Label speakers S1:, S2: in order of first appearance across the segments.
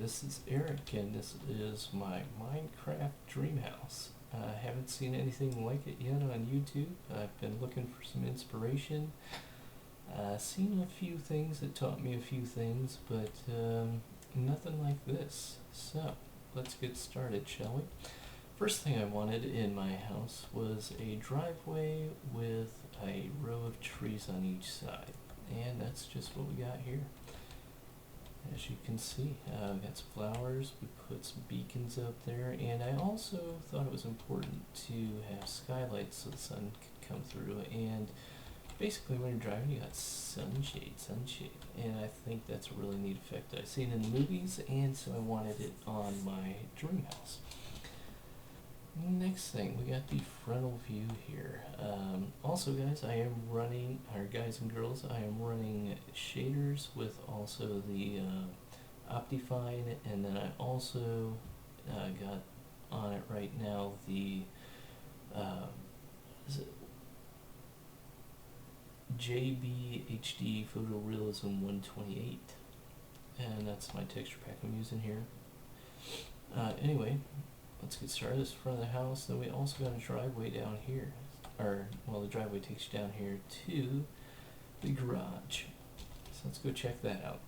S1: this is Eric, and this is my Minecraft dream house. I haven't seen anything like it yet on YouTube. I've been looking for some inspiration. Seen a few things that taught me a few things, but nothing like this. So, let's get started, shall we? First thing I wanted in my house was a driveway with a row of trees on each side, and that's just what we got here. As you can see, we got some flowers, we put some beacons up there, and I also thought it was important to have skylights so the sun could come through, and basically when you're driving you got sunshade, and I think that's a really neat effect I've seen in the movies, and so I wanted it on my dream house. Next thing, we got the frontal view here. Also guys, I am running, or guys and girls, I am running shaders with also the Optifine, and then I also got on it right now the is it JBHD Photorealism 128, and that's my texture pack I'm using here. Anyway, let's get started. This is the front of the house. Then we also got a driveway down here, or well, the driveway takes you down here to the garage. So let's go check that out.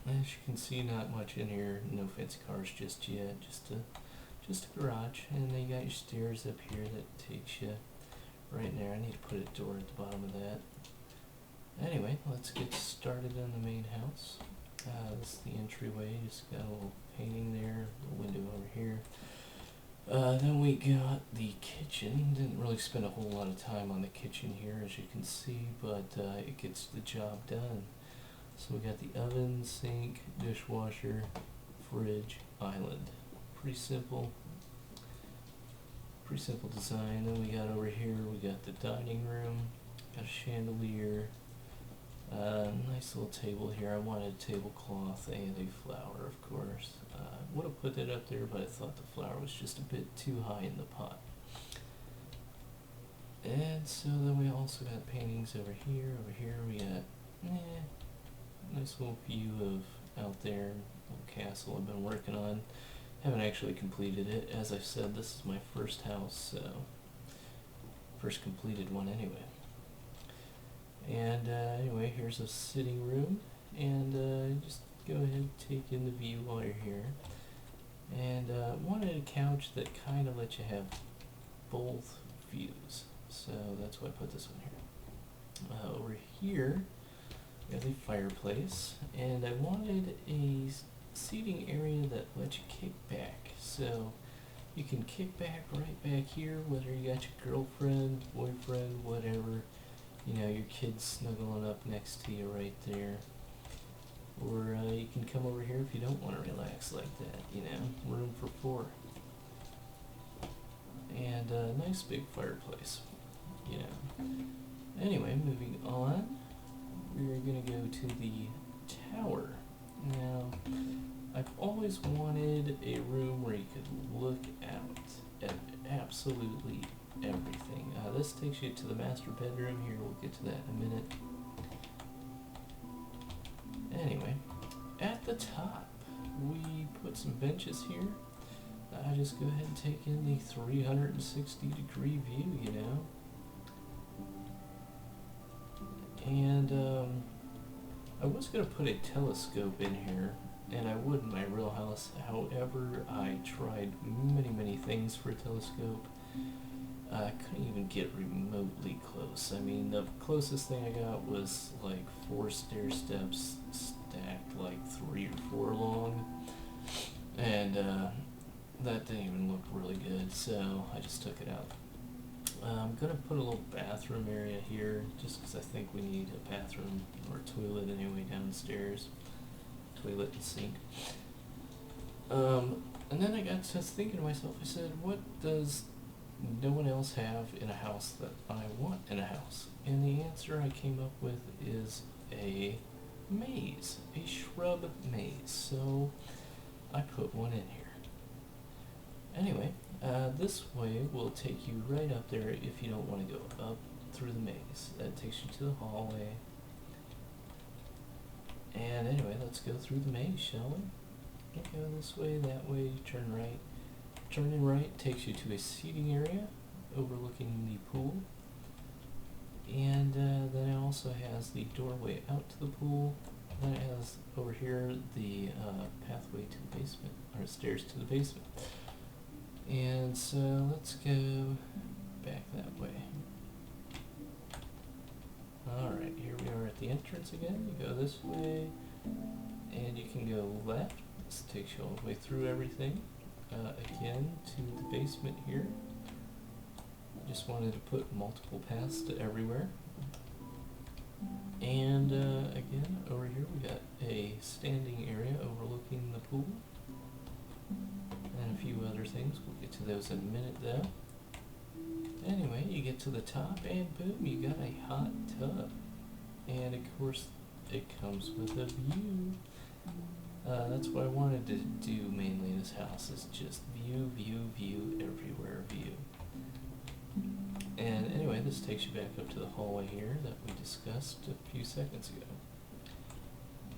S1: As you can see, not much in here, no fancy cars just yet, just a garage. And then you got your stairs up here that takes you right there. I need to put a door at the bottom of that. Anyway, let's get started on the main house. This is the entryway, just got a little painting there, a window over here. Then we got the kitchen. Didn't really spend a whole lot of time on the kitchen here, as you can see, but it gets the job done. So we got the oven, sink, dishwasher, fridge, island. Pretty simple design. Then we got over here, we got the dining room, got a chandelier, nice little table here. I wanted a tablecloth and a flower, of course. Would have put that up there, but I thought the flower was just a bit too high in the pot. And so then we also got paintings over here. Over here we got nice little view of out there, little castle I've been working on. Haven't actually completed it. As I said, this is my first house, so first completed one anyway. And anyway, here's a sitting room, and just go ahead and take in the view while you're here. And wanted a couch that kind of lets you have both views, so that's why I put this one here. Over here, we have the fireplace, and I wanted a seating area that lets you kick back, so you can kick back right back here, whether you got your girlfriend, boyfriend, whatever, you know, your kids snuggling up next to you right there. Or you can come over here if you don't want to relax like that, you know, room for four. And a nice big fireplace, you know. Anyway, moving on, we're going to go to the tower. Now, I've always wanted a room where you could look out at absolutely everything. This takes you to the master bedroom here. We'll get to that in a minute. Anyway, at the top, we put some benches here. I just go ahead and take in the 360-degree view, you know. And I was going to put a telescope in here, and I would in my real house. However, I tried many things for a telescope. I couldn't even get remotely close. I mean, the closest thing I got was like 4 stair steps stacked like 3 or 4 long, and that didn't even look really good, so I just took it out. I'm going to put a little bathroom area here, just because I think we need a bathroom or toilet anyway downstairs. Toilet and sink. And then I got to thinking to myself, I said, what does no one else have in a house that I want in a house? And the answer I came up with is a maze, a shrub maze. So I put one in here. Anyway, this way will take you right up there if you don't want to go up through the maze. That takes you to the hallway. And anyway, let's go through the maze, shall we? You go this way, that way, turn right. Turning right takes you to a seating area overlooking the pool. And then it also has the doorway out to the pool. Then it has over here the pathway to the basement, or stairs to the basement. And so let's go back that way. Alright, here we are at the entrance again. You go this way, and you can go left. This takes you all the way through everything. Again, to the basement here. Just wanted to put multiple paths to everywhere. And again, over here we got a standing area overlooking the pool. And a few other things. We'll get to those in a minute though. Anyway, you get to the top and boom, you got a hot tub. And of course, it comes with a view. That's what I wanted to do mainly in this house, is just view, view, view, everywhere view. And anyway, this takes you back up to the hallway here that we discussed a few seconds ago.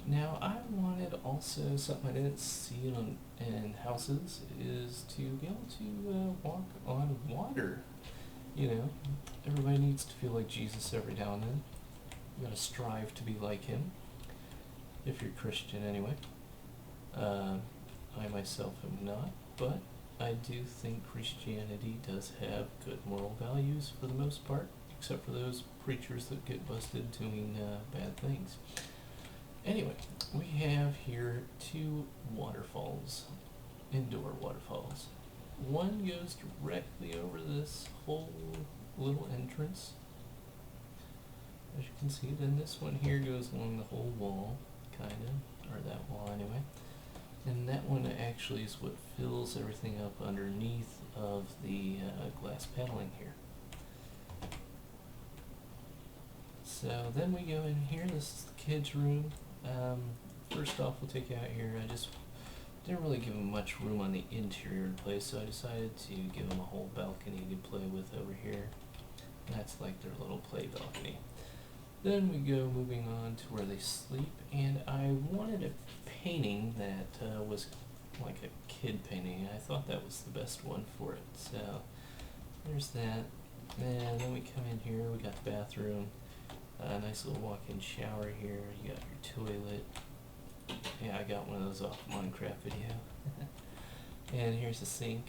S1: Now, I wanted also something I didn't see in houses, is to be able to walk on water. You know, everybody needs to feel like Jesus every now and then. You gotta strive to be like him, if you're Christian anyway. I myself am not, but I do think Christianity does have good moral values for the most part, except for those preachers that get busted doing bad things. Anyway, we have here two waterfalls, indoor waterfalls. One goes directly over this whole little entrance, as you can see. Then this one here goes along the whole wall, kind of, or that wall anyway. And that one actually is what fills everything up underneath of the glass paneling here. So then we go in here. This is the kids' room. First off, we'll take you out here. I just didn't really give them much room on the interior place, so I decided to give them a whole balcony to play with over here. And that's like their little play balcony. Then we go moving on to where they sleep, and I wanted a painting that was like a kid painting. I thought that was the best one for it. So there's that. And then we come in here, we got the bathroom, a nice little walk-in shower here, you got your toilet. Yeah, I got one of those off Minecraft video. And here's the sink.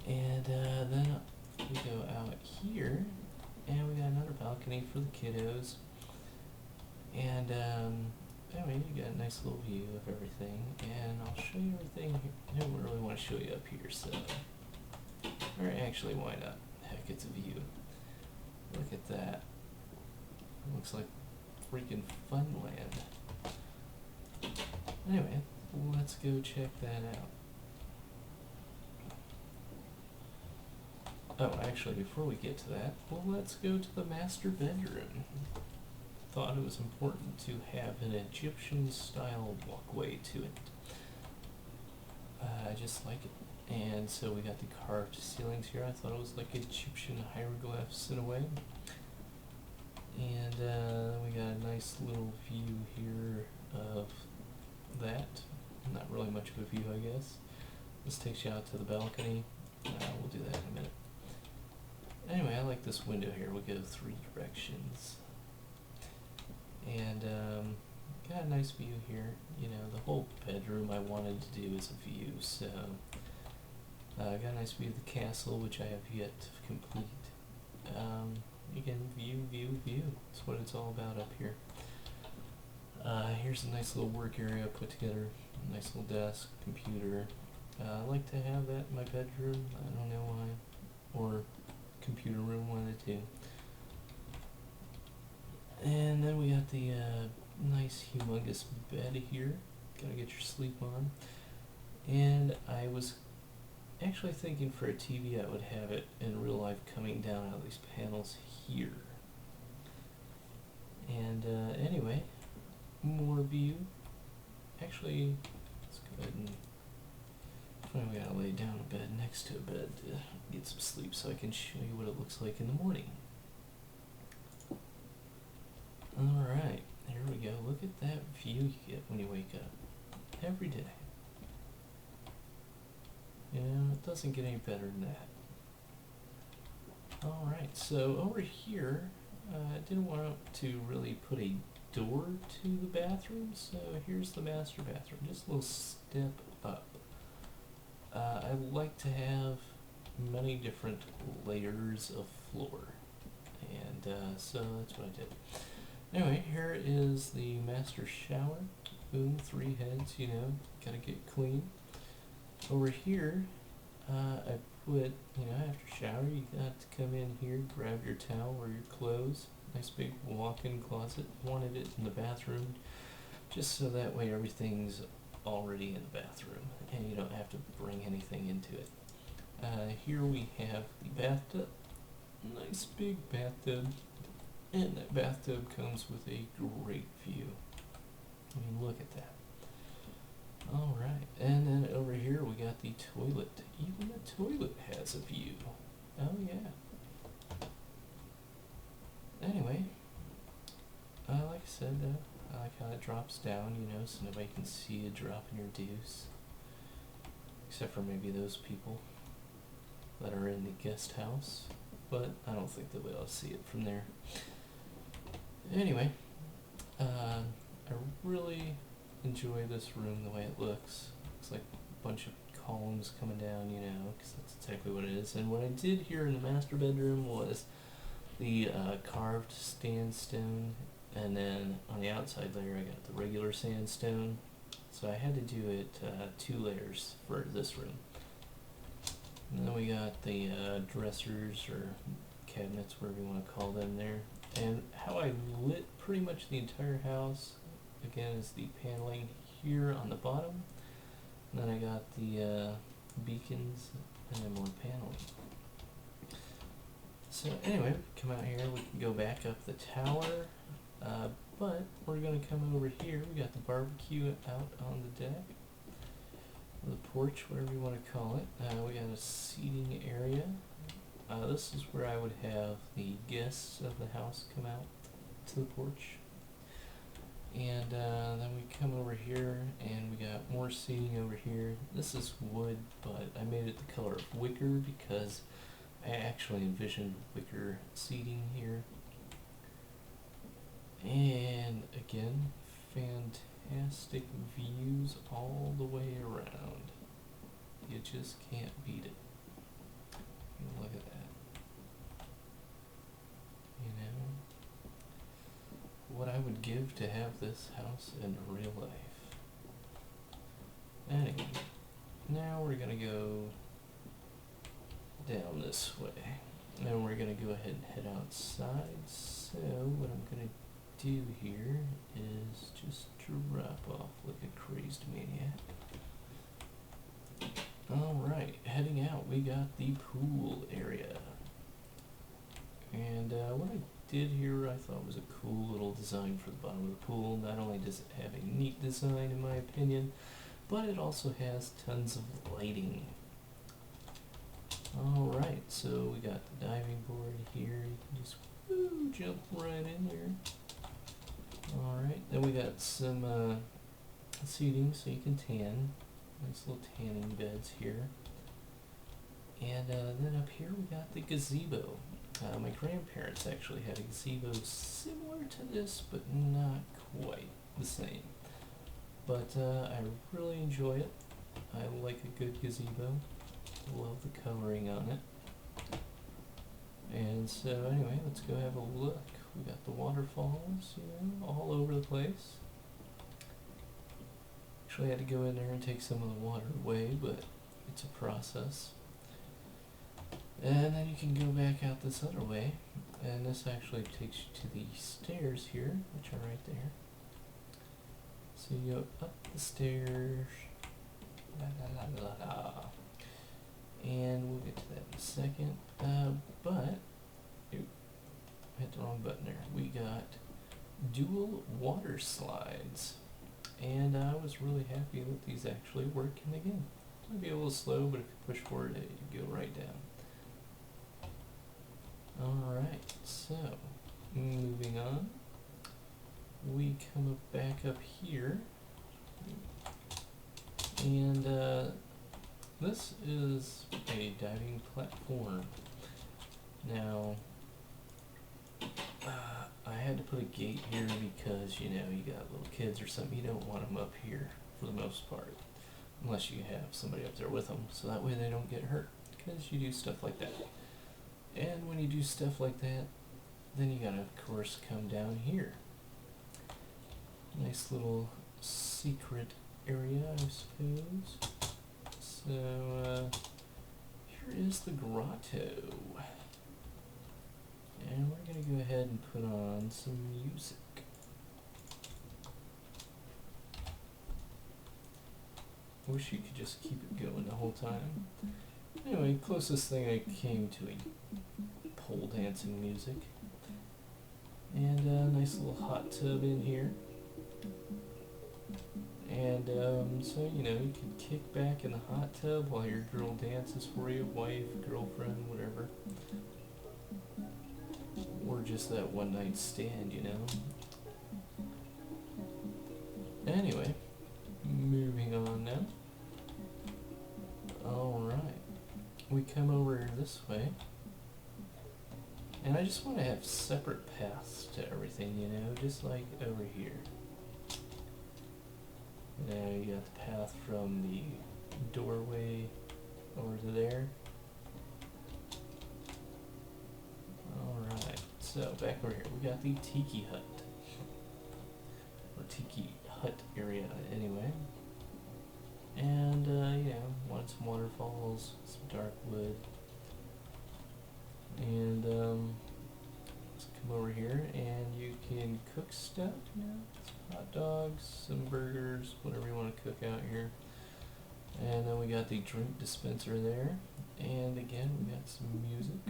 S1: And then we go out here, and we got another balcony for the kiddos. And anyway, you got a nice little view of everything. And I'll show you everything here. I don't really want to show you up here, so. Or actually, why not? Heck, it's a view. Look at that. It looks like freaking Funland. Anyway, let's go check that out. Oh, actually, before we get to that, well, let's go to the master bedroom. Thought it was important to have an Egyptian-style walkway to it. I just like it. And so we got the carved ceilings here. I thought it was like Egyptian hieroglyphs in a way. And we got a nice little view here of that. Not really much of a view, I guess. This takes you out to the balcony. We'll do that in a minute. Anyway, I like this window here. We'll go 3 directions. And got a nice view here. You know, the whole bedroom I wanted to do is a view, so got a nice view of the castle, which I have yet to complete. Again, view, view, view. That's what it's all about up here. Here's a nice little work area put together. A nice little desk, computer. I like to have that in my bedroom. I don't know why. Or computer room, one of the two. And then we got the nice humongous bed here. Gotta get your sleep on. And I was actually thinking for a TV I would have it in real life coming down out of these panels here. And anyway, more view. Actually, let's go ahead and finally gotta lay down a bed next to a bed to get some sleep so I can show you what it looks like in the morning. Alright, here we go. Look at that view you get when you wake up. every day. You know, it doesn't get any better than that. Alright, so over here, I didn't want to really put a door to the bathroom, so here's the master bathroom, just a little step up. I like to have many different layers of floor, and so that's what I did. Anyway, here is the master shower. Boom, 3 heads, you know, gotta get clean. Over here, I put, you know, after shower, you got to come in here, grab your towel or your clothes. Nice big walk-in closet. Wanted it in the bathroom, just so that way everything's already in the bathroom, and you don't have to bring anything into it. Here we have the bathtub. Nice big bathtub. And that bathtub comes with a great view. I mean, look at that. Alright, and then over here we got the toilet. Even the toilet has a view. Oh yeah. Anyway, like I said, I like how it drops down, you know, so nobody can see you dropping your deuce. Except for maybe those people that are in the guest house. But I don't think they'll be able to see it from there. Anyway, I really enjoy this room the way it looks. Looks like a bunch of columns coming down, you know, because that's exactly what it is. And what I did here in the master bedroom was the carved sandstone, and then on the outside layer I got the regular sandstone. So I had to do it 2 layers for this room. And then we got the dressers or cabinets, whatever you want to call them there. And how I lit pretty much the entire house, again, is the paneling here on the bottom. And then I got the beacons and then more paneling. So anyway, come out here, we can go back up the tower, but we're going to come over here. We got the barbecue out on the deck, the porch, whatever you want to call it. We got a seating area. This is where I would have the guests of the house come out to the porch. And then we come over here and we got more seating over here. This is wood, but I made it the color of wicker because I actually envisioned wicker seating here. And again, fantastic views all the way around. You just can't beat it. Look at that. You know, what I would give to have this house in real life. Anyway, now we're gonna go down this way. And we're gonna go ahead and head outside. So what I'm gonna do here is just drop off like a crazed maniac. Alright, heading out, we got the pool area. And what I did here I thought was a cool little design for the bottom of the pool. Not only does it have a neat design in my opinion, but it also has tons of lighting. Alright, so we got the diving board here. You can just jump right in there. Alright, then we got some seating so you can tan. Nice little tanning beds here. And then up here we got the gazebo. My grandparents actually had a gazebo similar to this, but not quite the same. But I really enjoy it. I like a good gazebo. Love the coloring on it. And so anyway, let's go have a look. We got the waterfalls, you know, all over the place. Actually, I had to go in there and take some of the water away, but it's a process. And then you can go back out this other way, and this actually takes you to the stairs here, which are right there. So you go up the stairs, and we'll get to that in a second. But hit the wrong button there. We got dual water slides, and I was really happy that these actually work. And again, it might be a little slow, but if you push forward, you go right down. Alright, so moving on, we come back up here, And this is a diving platform. Now, I had to put a gate here because, you know, you got little kids or something, you don't want them up here for the most part. Unless you have somebody up there with them, so that way they don't get hurt, because you do stuff like that. And when you do stuff like that, then you gotta, of course, come down here. Nice little secret area, I suppose. So, here is the grotto. And we're gonna go ahead and put on some music. Wish you could just keep it going the whole time. Anyway, closest thing I came to a pole dancing music. And a nice little hot tub in here. And so, you know, you can kick back in the hot tub while your girl dances for you, wife, girlfriend, whatever. Or just that one night stand, you know. Anyway, moving on now. Alright, we come over this way. And I just want to have separate paths to everything, you know, just like over here. Now you got the path from the doorway over to there. Alright, so back over here, we got the tiki hut. Or tiki hut area, anyway. And, yeah, wanted some waterfalls, some dark wood. And, let's come over here and you can cook stuff, you know, some hot dogs, some burgers, whatever you want to cook out here. And then we got the drink dispenser there. And again, we got some music.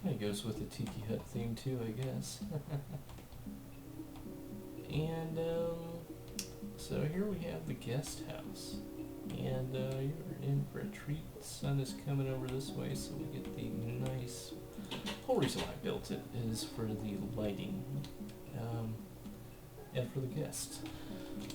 S1: Kind of goes with the Tiki Hut theme too, I guess. And, so here we have the guest house. And you're in for a treat. The sun is coming over this way, so we get the nice. Whole reason why I built it is for the lighting, and for the guests.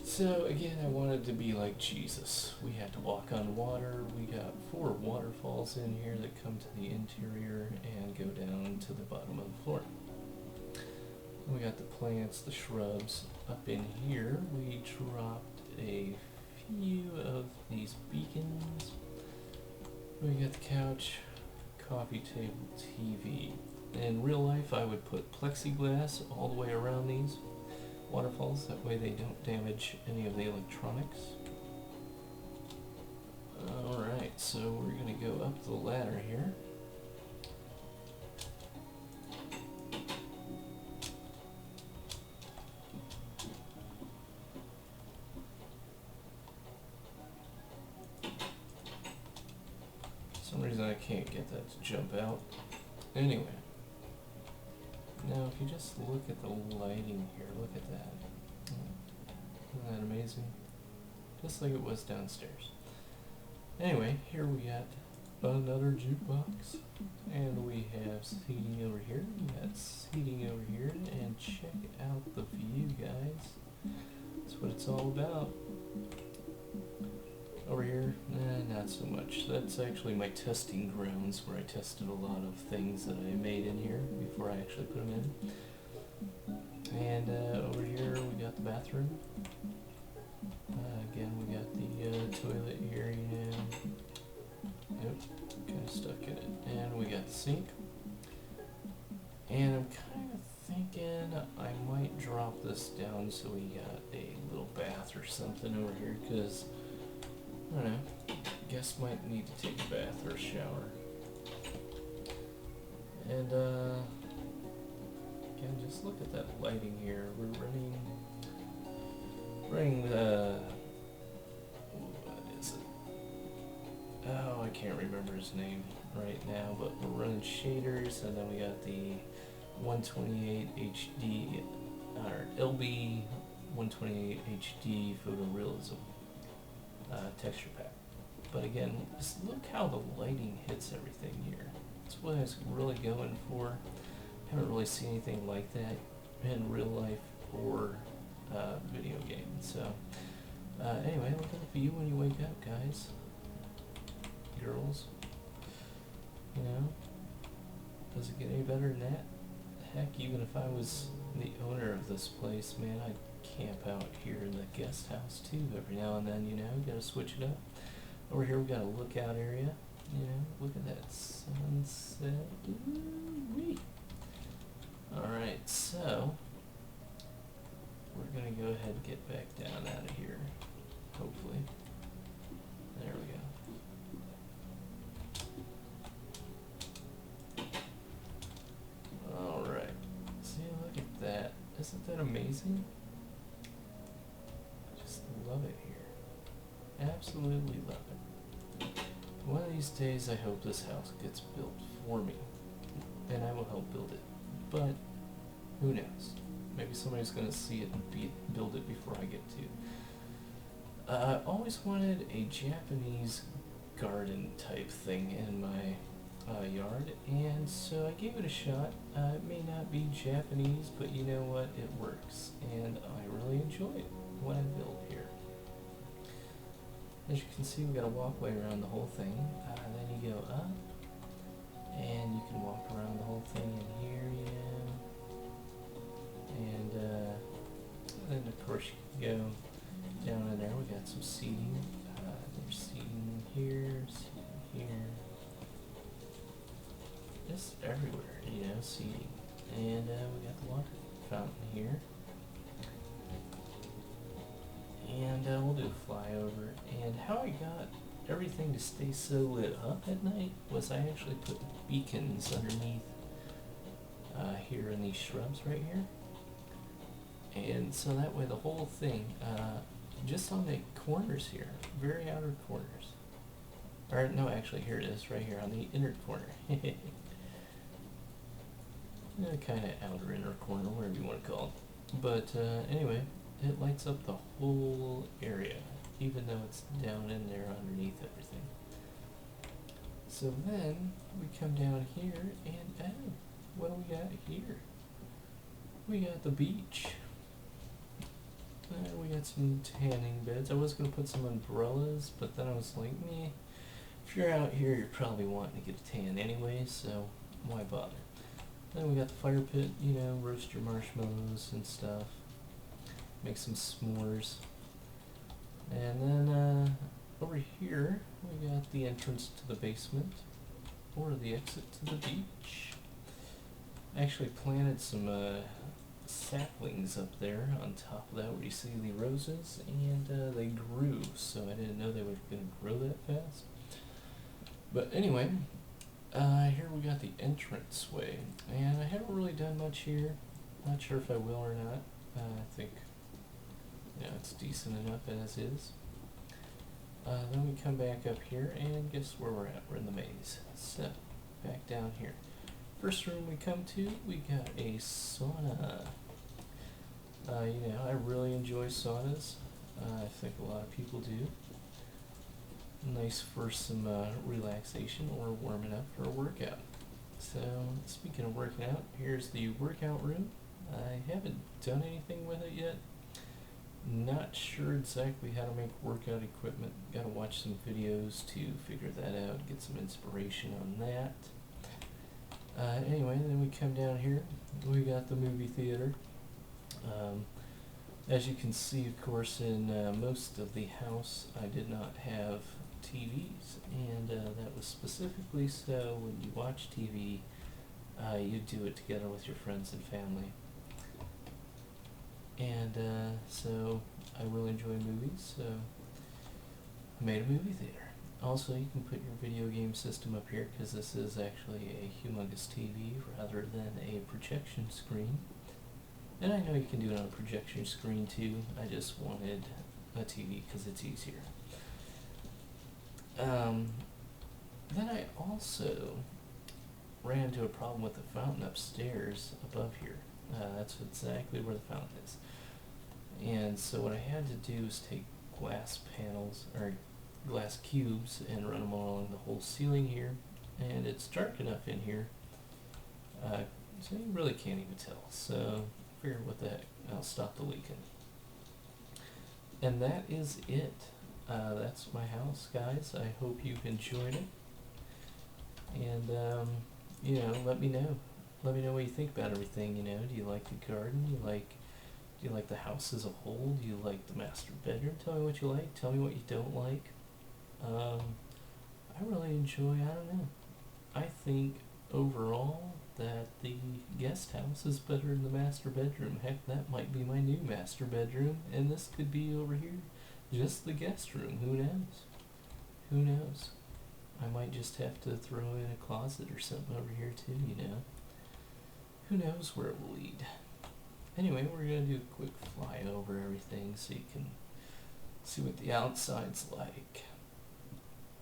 S1: So again, I wanted to be like Jesus. We had to walk on water. We got 4 waterfalls in here that come to the interior and go down to the bottom of the floor. We got the plants, the shrubs. Up in here, we dropped a few of these beacons. We got the couch, coffee table, TV. In real life, I would put plexiglass all the way around these waterfalls. That way they don't damage any of the electronics. Alright, so we're going to go up the ladder here. For some reason I can't get that to jump out. Anyway. Now if you just look at the lighting here, look at that. Isn't that amazing? Just like it was downstairs. Anyway, here we got another jukebox. And we have seating over here. We got seating over here. And check out the view, guys. That's what it's all about. Over here, not so much. That's actually my testing grounds where I tested a lot of things that I made in here before I actually put them in. And over here we got the bathroom. Again, we got the toilet here, you know. Yep, kind of stuck in it. And we got the sink. And I'm kind of thinking I might drop this down so we got a little bath or something over here, because I don't know, guests might need to take a bath or a shower. And again, just look at that lighting here. We're running the, what is it? Oh, I can't remember his name right now, but we're running shaders, and then we got the 128 HD, or LB 128 HD photorealism texture pack. But again, just look how the lighting hits everything here. That's what I was really going for. Haven't really seen anything like that in real life or video game. So anyway, look at the view when you wake up, guys, girls. You know, does it get any better than that? Heck, even if I was the owner of this place, man, I'd camp out here in the guest house too every now and then, you know, gotta switch it up. Over here we got a lookout area, you know, look at that sunset. Ooh-wee. Alright, so we're gonna go ahead and get back down out of here, hopefully. There we go. Alright, see, look at that. Isn't that amazing? I just love it here. Absolutely love it. One of these days I hope this house gets built for me, and I will help build it. But who knows? Maybe somebody's gonna see it and build it before I get to. I always wanted a Japanese garden type thing in my yard, and so I gave it a shot. It may not be Japanese, but you know what? It works, and I really enjoy it, what I built here. As you can see, we got a walkway around the whole thing. Then you go up, and you can walk around the whole thing in here, you know. And then of course you can go down in there. We got some seating. There's seating here, seating here. Just everywhere, you know, seating. And we got the water fountain here. And we'll do a flyover. And how I got everything to stay so lit up at night was I actually put beacons underneath here in these shrubs right here. And so that way the whole thing, just on the corners here, very outer corners. Or no, actually here it is, right here on the inner corner. Kind of outer inner corner, whatever you want to call it. But anyway, it lights up the whole area, even though it's down in there underneath everything. So then we come down here and what do we got here? We got the beach. We got some tanning beds. I was going to put some umbrellas, but then I was like, meh. If you're out here, you're probably wanting to get a tan anyway, so why bother? Then we got the fire pit, you know, roast your marshmallows and stuff. Make some s'mores. And then over here, we got the entrance to the basement, or the exit to the beach. I actually planted some saplings up there on top of that where you see the roses, and they grew, so I didn't know they were going to grow that fast. But anyway, here we got the entranceway, and I haven't really done much here. Not sure if I will or not. I think, you know, it's decent enough as is. Then we come back up here, and guess where we're at? We're in the maze. So, back down here. First room we come to, we got a sauna. You know, I really enjoy saunas. I think a lot of people do. Nice for some relaxation or warming up for a workout. So, speaking of working out, here's the workout room. I haven't done anything with it yet. Not sure exactly how to make workout equipment. Gotta watch some videos to figure that out, get some inspiration on that. Anyway, then we come down here. We got the movie theater. As you can see, of course, in most of the house, I did not have TVs, and that was specifically so when you watch TV, you do it together with your friends and family. And so I really enjoy movies, so I made a movie theater. Also, you can put your video game system up here because this is actually a humongous TV rather than a projection screen. And I know you can do it on a projection screen too. I just wanted a TV because it's easier. Then I also ran into a problem with the fountain upstairs above here. That's exactly where the fountain is. And so what I had to do is take glass panels, or glass cubes, and run them along the whole ceiling here. And it's dark enough in here, so you really can't even tell. So I figured what the heck, I'll stop the leaking. And that is it. That's my house, guys. I hope you've enjoyed it. And, let me know. Let me know what you think about everything, Do you like the garden? Do you like the house as a whole? Do you like the master bedroom? Tell me what you like. Tell me what you don't like. I really enjoy, I don't know. I think overall that the guest house is better than the master bedroom. Heck, that might be my new master bedroom, and this could be over here just the guest room. Who knows? Who knows? I might just have to throw in a closet or something over here too, Who knows where it will lead. Anyway, we're going to do a quick fly over everything so you can see what the outside's like.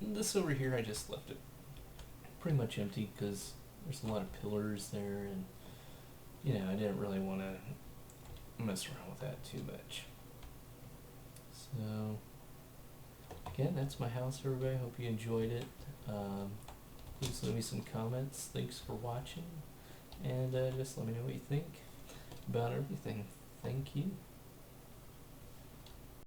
S1: This over here, I just left it pretty much empty because there's a lot of pillars there, and I didn't really want to mess around with that too much. So again, that's my house, everybody. Hope you enjoyed it. Please leave me some comments. Thanks for watching, and just let me know what you think about everything. Thank you.